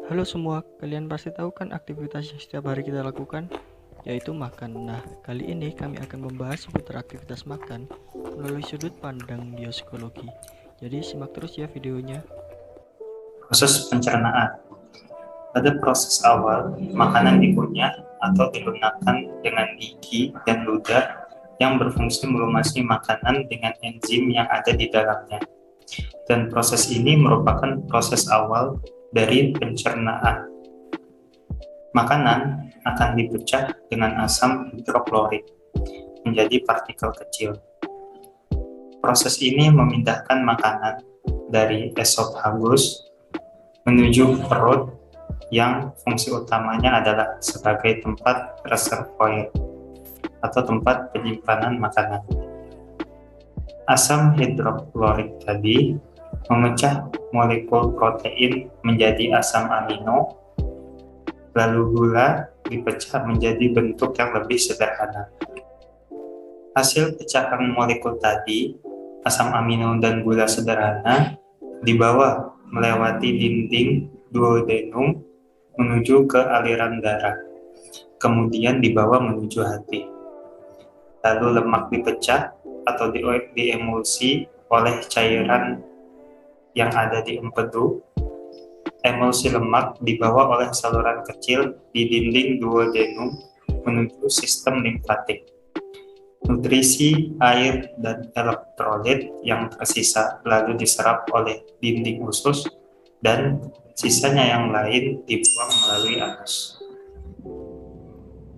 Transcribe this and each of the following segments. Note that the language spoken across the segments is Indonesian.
Halo semua, kalian pasti tahu kan aktivitas yang setiap hari kita lakukan, yaitu makan. Nah, kali ini kami akan membahas seputar aktivitas makan melalui sudut pandang biopsikologi. Jadi simak terus ya videonya. Proses pencernaan. Pada proses awal, makanan dikunyah atau dilunakan dengan gigi dan ludah yang berfungsi melumasi makanan dengan enzim yang ada di dalamnya. Dan proses ini merupakan proses awal dari pencernaan. Makanan akan dipecah dengan asam hidroklorid menjadi partikel kecil. Proses ini memindahkan makanan dari esophagus menuju perut yang fungsi utamanya adalah sebagai tempat reservoir atau tempat penyimpanan makanan. Asam hidroklorid tadi memecah molekul protein menjadi asam amino, lalu gula dipecah menjadi bentuk yang lebih sederhana. Hasil pecahan molekul tadi, asam amino dan gula sederhana, dibawa melewati dinding duodenum menuju ke aliran darah, kemudian dibawa menuju hati. Lalu lemak dipecah atau diemulsi oleh cairan yang ada di empedu. Emulsi lemak dibawa oleh saluran kecil di dinding duodenum menuju sistem limfatik. Nutrisi, air, dan elektrolit yang tersisa lalu diserap oleh dinding usus dan sisanya yang lain dibuang melalui anus.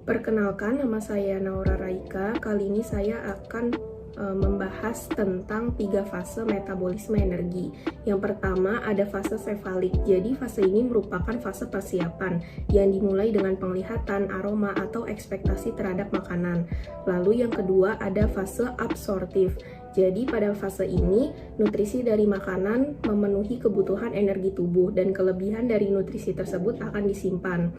Perkenalkan, nama saya Naura Raika. Kali ini saya akan membahas tentang 3 fase metabolisme energi. Yang pertama ada fase sefalik. Jadi fase ini merupakan fase persiapan yang dimulai dengan penglihatan, aroma, atau ekspektasi terhadap makanan. Lalu yang kedua ada fase absorptif. Jadi pada fase ini, nutrisi dari makanan memenuhi kebutuhan energi tubuh dan kelebihan dari nutrisi tersebut akan disimpan.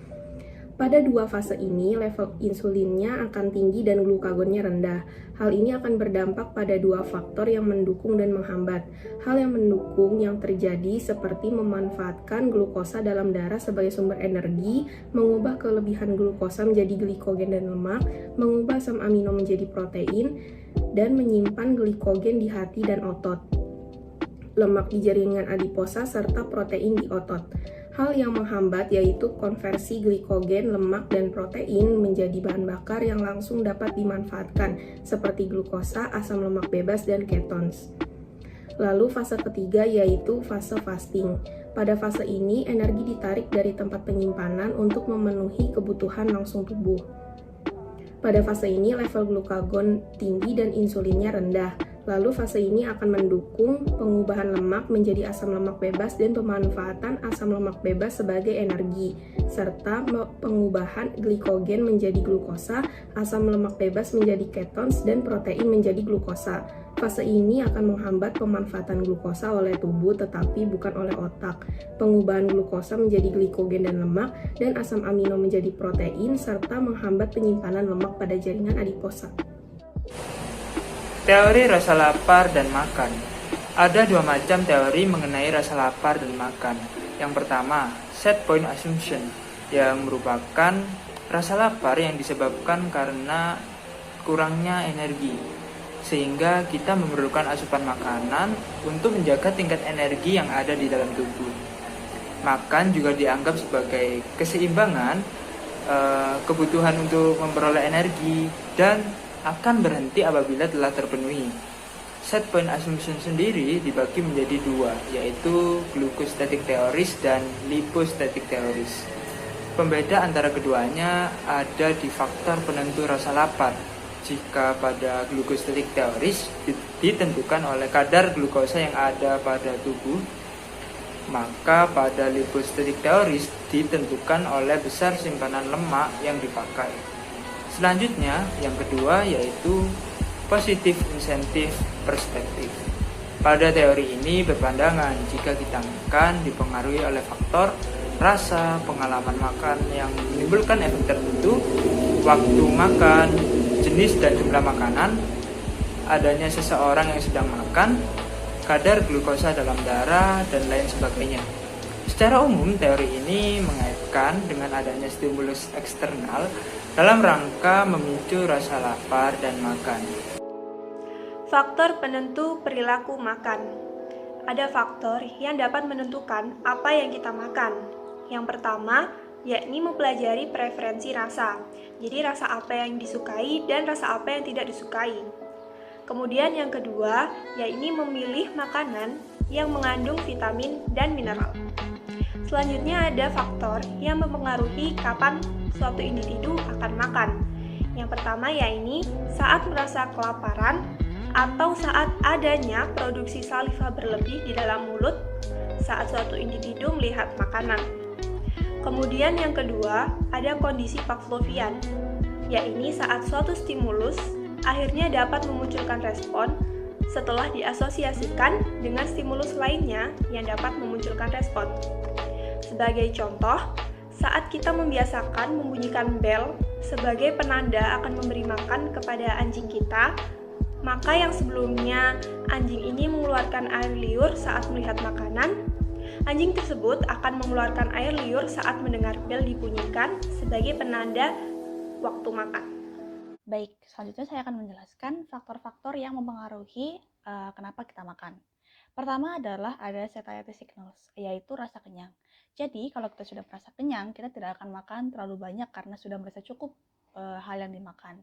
Pada 2 fase ini, level insulinnya akan tinggi dan glukagonnya rendah. Hal ini akan berdampak pada 2 faktor yang mendukung dan menghambat. Hal yang mendukung yang terjadi seperti memanfaatkan glukosa dalam darah sebagai sumber energi, mengubah kelebihan glukosa menjadi glikogen dan lemak, mengubah asam amino menjadi protein, dan menyimpan glikogen di hati dan otot, lemak di jaringan adiposa, serta protein di otot. Hal yang menghambat yaitu konversi glikogen, lemak, dan protein menjadi bahan bakar yang langsung dapat dimanfaatkan seperti glukosa, asam lemak bebas, dan ketones. Lalu fase ketiga yaitu fase fasting. Pada fase ini energi ditarik dari tempat penyimpanan untuk memenuhi kebutuhan langsung tubuh. Pada fase ini level glukagon tinggi dan insulinnya rendah. Lalu fase ini akan mendukung pengubahan lemak menjadi asam lemak bebas dan pemanfaatan asam lemak bebas sebagai energi, serta pengubahan glikogen menjadi glukosa, asam lemak bebas menjadi ketones, dan protein menjadi glukosa. Fase ini akan menghambat pemanfaatan glukosa oleh tubuh tetapi bukan oleh otak, pengubahan glukosa menjadi glikogen dan lemak, dan asam amino menjadi protein, serta menghambat penyimpanan lemak pada jaringan adiposa. Teori rasa lapar dan makan. Ada 2 macam teori mengenai rasa lapar dan makan. Yang pertama, set point assumption, yang merupakan rasa lapar yang disebabkan karena kurangnya energi, sehingga kita memerlukan asupan makanan untuk menjaga tingkat energi yang ada di dalam tubuh. Makan juga dianggap sebagai keseimbangan kebutuhan untuk memperoleh energi dan akan berhenti apabila telah terpenuhi. Set point assumption sendiri dibagi menjadi 2, yaitu glucostatic theories dan lipostatic theories. Pembeda antara keduanya ada di faktor penentu rasa lapar. Jika pada glucostatic theories ditentukan oleh kadar glukosa yang ada pada tubuh, maka pada lipostatic theories ditentukan oleh besar simpanan lemak yang dipakai. Selanjutnya, yang kedua yaitu positive incentive perspective. Pada teori ini berpandangan jika kita makan dipengaruhi oleh faktor rasa, pengalaman makan yang menimbulkan efek tertentu, waktu makan, jenis dan jumlah makanan, adanya seseorang yang sedang makan, kadar glukosa dalam darah, dan lain sebagainya. Secara umum, teori ini mengaitkan dengan adanya stimulus eksternal dalam rangka memicu rasa lapar dan makan. Faktor penentu perilaku makan. Ada faktor yang dapat menentukan apa yang kita makan. Yang pertama, yakni mempelajari preferensi rasa. Jadi rasa apa yang disukai dan rasa apa yang tidak disukai. Kemudian yang kedua, yakni memilih makanan yang mengandung vitamin dan mineral. Selanjutnya ada faktor yang mempengaruhi kapan suatu individu akan makan. Yang pertama yakni saat merasa kelaparan atau saat adanya produksi saliva berlebih di dalam mulut saat suatu individu melihat makanan. Kemudian yang kedua ada kondisi Pavlovian, yakni saat suatu stimulus akhirnya dapat memunculkan respon setelah diasosiasikan dengan stimulus lainnya yang dapat memunculkan respon. Sebagai contoh, saat kita membiasakan membunyikan bel sebagai penanda akan memberi makan kepada anjing kita, maka yang sebelumnya anjing ini mengeluarkan air liur saat melihat makanan, anjing tersebut akan mengeluarkan air liur saat mendengar bel dibunyikan sebagai penanda waktu makan. Baik, selanjutnya saya akan menjelaskan faktor-faktor yang mempengaruhi kenapa kita makan. Pertama adalah ada satiety signals, yaitu rasa kenyang. Jadi, kalau kita sudah merasa kenyang, kita tidak akan makan terlalu banyak karena sudah merasa cukup hal yang dimakan.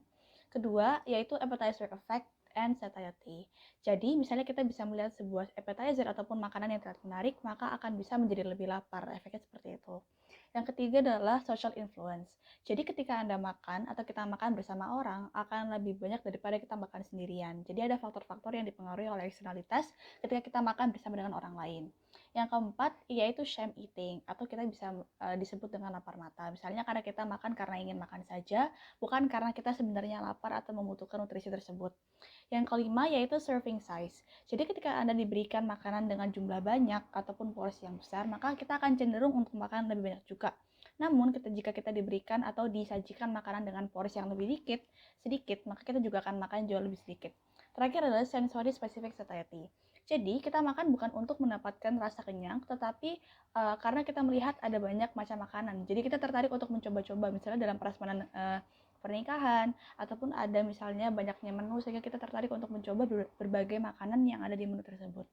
Kedua, yaitu appetizer effect and satiety. Jadi, misalnya kita bisa melihat sebuah appetizer ataupun makanan yang terlihat menarik, maka akan bisa menjadi lebih lapar. Efeknya seperti itu. Yang ketiga adalah social influence. Jadi ketika Anda makan atau kita makan bersama orang, akan lebih banyak daripada kita makan sendirian. Jadi ada faktor-faktor yang dipengaruhi oleh eksternalitas ketika kita makan bersama dengan orang lain. Yang keempat, yaitu shame eating, atau kita bisa disebut dengan lapar mata. Misalnya karena kita makan karena ingin makan saja, bukan karena kita sebenarnya lapar atau membutuhkan nutrisi tersebut. Yang kelima, yaitu serving size. Jadi ketika Anda diberikan makanan dengan jumlah banyak ataupun porsi yang besar, maka kita akan cenderung untuk makan lebih banyak juga. Namun, jika kita diberikan atau disajikan makanan dengan porsi yang lebih sedikit, maka kita juga akan makan jauh lebih sedikit. Terakhir adalah sensory specific satiety. Jadi, kita makan bukan untuk mendapatkan rasa kenyang, tetapi karena kita melihat ada banyak macam makanan. Jadi, kita tertarik untuk mencoba-coba, misalnya dalam prasmanan pernikahan, ataupun ada misalnya banyaknya menu, sehingga kita tertarik untuk mencoba berbagai makanan yang ada di menu tersebut.